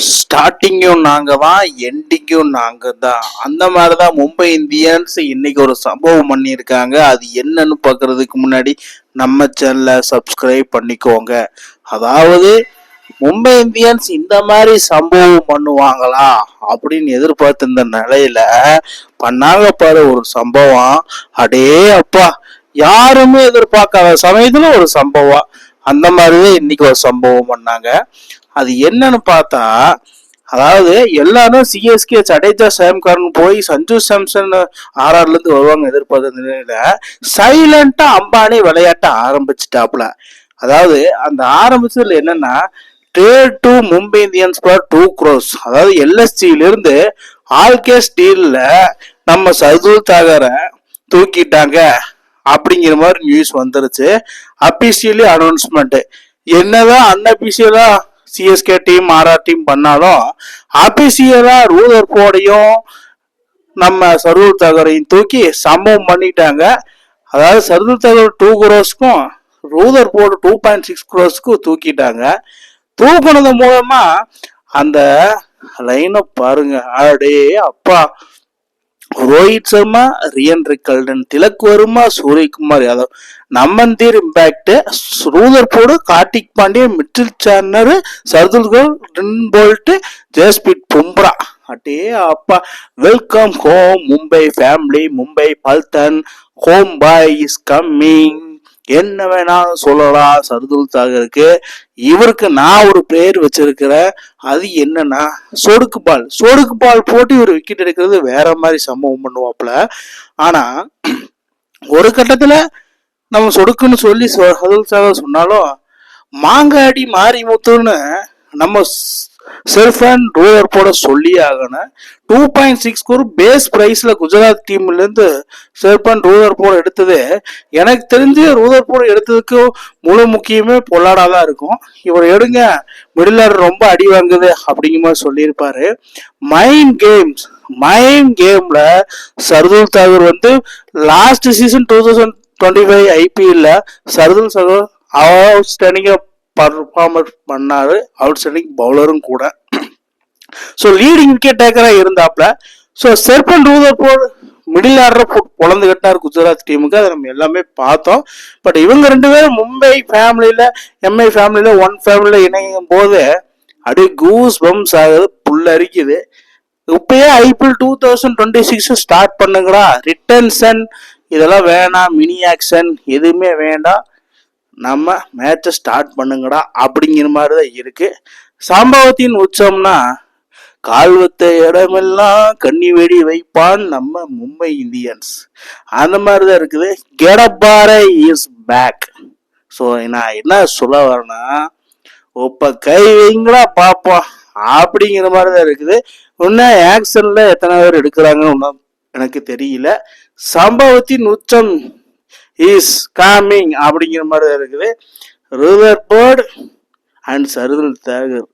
ஸ்டார்டிங்கும் நாங்க தான், எண்டிங்கும் நாங்க தான். அந்த மாதிரிதான் மும்பை இந்தியன்ஸ் இன்னைக்கு ஒரு சம்பவம் பண்ணியிருக்காங்க. அது என்னன்னு பார்க்கறதுக்கு முன்னாடி நம்ம சேனலை சப்ஸ்கிரைப் பண்ணிக்கோங்க. அதாவது மும்பை இந்தியன்ஸ் இந்த மாதிரி சம்பவம் பண்ணுவாங்களா அப்படின்னு எதிர்பார்த்திருந்த நிலையில பண்ணாங்க பாரு ஒரு சம்பவம். அடே அப்பா, யாருமே எதிர்பார்க்காத சமயத்துல ஒரு சம்பவம். அந்த மாதிரிதான் இன்னைக்கு ஒரு சம்பவம் பண்ணாங்க. அது என்னன்னு பார்த்தா, அதாவது எல்லாரும் சிஎஸ்கே ஜடேஜா சாம்கரன் போய் சஞ்சு சாம்சன் ஆர்ஆர்ல இருந்து வருவாங்க எதிர்பார்த்த நிலையில சைலண்டா அம்பானி விளையாட்ட ஆரம்பிச்சுட்டாப்ல. அதாவது அந்த ஆரம்பிச்சதுல என்னன்னா, trade to Mumbai Indians for 2 crores, அதாவது எல்எஸ்சியில இருந்து ஆல்கேஸ் டீல்ல நம்ம சர்துல் தாகரை தூக்கிட்டாங்க அப்படிங்கிற மாதிரி நியூஸ் வந்துருச்சு. Officially announcement. என்னதான் அன்அபிஷியலா சிஎஸ்கே டீம் ஆர்ஆர் டீம் பண்ணாலும் அபிஷியலா ரூதர்ஃபோர்டையும் நம்ம சர்துல் தாகரையும் தூக்கி சம்பவம் பண்ணிட்டாங்க. அதாவது Shardul Daguerre 2 crores Rutherford 2.6 crores தூக்கிட்டாங்க. தூக்குனது மூலமா அந்த லைனை பாருங்க. அடே அப்பா, ரோஹித் சர்மா, ரியன் ரிக்கல்டன், திலக் வர்மா, சூரியகுமார் யாதவ், நம்மந்தீர் impact, Rutherford, Karthik Pandya, Mitchell Santner, Shardul Boult, Jasprit Bumrah. அடே அப்பா, welcome home Mumbai family, Mumbai Paltan, home boy is coming. என்ன வேணா சொல்லலாம் சர்துல் தாகருக்கு. இவருக்கு நான் ஒரு பேர் வச்சிருக்கிறேன். அது என்னன்னா சொடுக்கு பால் போட்டு இவர் விக்கெட் எடுக்கிறது வேற மாதிரி சம்பவம் பண்ணுவாப்புல. ஆனா ஒரு கட்டத்துல நம்ம சொடுக்குன்னு சொல்லி சர்துல் தாகர் சொன்னாலும் மாங்காடி மாறி முத்துன்னு நம்ம செல்ஃபன் ரூதர்ஃபோர்ட சொல்லி ஆகணும். 2.6 crore பேஸ் பிரைஸ்ல குஜராத் டீம்ல இருந்து செல்ஃபன் ரூதர்ஃபோர்ட எடுத்தது எனக்கு தெரிஞ்சு ரூதர்ஃபோர்ட எடுத்ததுக்கு முழு முக்கியமே பொல்லாடாதான் இருக்கும். இவர் எடுங்க, மிடில் ஆர்டர் ரொம்ப அடி வாங்குது அப்படிங்கிற மாதிரி சொல்லியிருப்பாரு. மைண்ட் கேம்ல சர்துல் தாகர் வந்து லாஸ்ட் சீசன் 2025 ஐபிஎல்ல சர்துல் தாகர் அவுட்ஸ்டாண்டிங்கா பர்ஃபார்மன்ஸ் பண்ணாரு. அவுட்ஸ்டாண்டிங் பவுலரும் கூட. ஸோ லீடிங் விக்கெட் டேக்கரா இருந்தாப்ல. So Sherfane Rutherford middle order பொழந்து கட்டினார் குஜராத் டீமுக்கு. அதை நம்ம எல்லாமே பார்த்தோம். பட் இவங்க 2 பேரும் மும்பை ஃபேமிலியில, எம்ஐ ஃபேமிலியில, ஒன் ஃபேமிலியில இணையும் போது அப்படியே கூஸ் பம்ஸ் ஆகுது, புல்லரிக்குது. இப்பயே ஐபிஎல் 2026 ஸ்டார்ட் பண்ணுங்கடா. ரிட்டன்ஷன் இதெல்லாம் வேணாம், மினி ஆக்ஷன் எதுவுமே வேண்டாம், நம்ம மேட்சை ஸ்டார்ட் பண்ணுங்கடா அப்படிங்கிற மாதிரி தான் இருக்கு. சம்பவத்தின் உச்சம்னா கால்வத்த இடமெல்லாம் கண்ணி வெடி வைப்பான் நம்ம மும்பை இந்தியன்ஸ். அந்த மாதிரிதான் இருக்குது. கெடப்பாரை இஸ் பேக். ஸோ நான் என்ன சொல்ல வரேன்னா, இப்ப கை வைங்களா பாப்போம் அப்படிங்கிற மாதிரிதான் இருக்குது. இன்னும் ஆக்ஷன்ல எத்தனை பேர் எடுக்கிறாங்கன்னு ஒன்றும் எனக்கு தெரியல. சம்பவத்தின் உச்சம் இஸ் கமிங் அப்படிங்கிற மாதிரி தான் இருக்குது. ரூதர்ஃபோர்டு அண்ட் சர்துல் தாகர்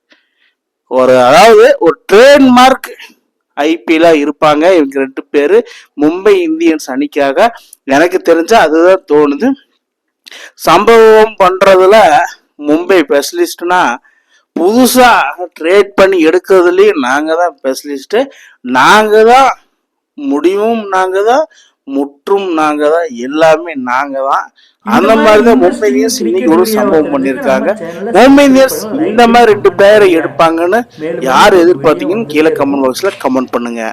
அதாவது ஒரு ட்ரேட்மார்க் ஐபிஎல்லா இருப்பாங்க இவங்க 2 பேரு மும்பை இந்தியன்ஸ் அணிக்காக. எனக்கு தெரிஞ்ச அதுதான் தோணுது. சம்பவம் பண்றதுல மும்பை ஸ்பெஷலிஸ்ட்னா புதுசா ட்ரேட் பண்ணி எடுக்கிறதுலயும் நாங்க தான் ஸ்பெஷலிஸ்ட். நாங்க தான் முடிவும், நாங்க தான் முற்றும், நாங்க தான் எல்லாமே, நாங்க தான். அந்த மாதிரிதான் மும்பை இந்தியன்ஸ் இன்னைக்கு ஒரு சம்பவம் பண்ணிருக்காங்க. மும்பை இந்தியன்ஸ் இந்த மாதிரி 2 பேரை எடுப்பாங்கன்னு யார் எதிர்பார்த்தீங்கன்னு கீழே கமெண்ட் பாக்ஸ்ல கமெண்ட் பண்ணுங்க.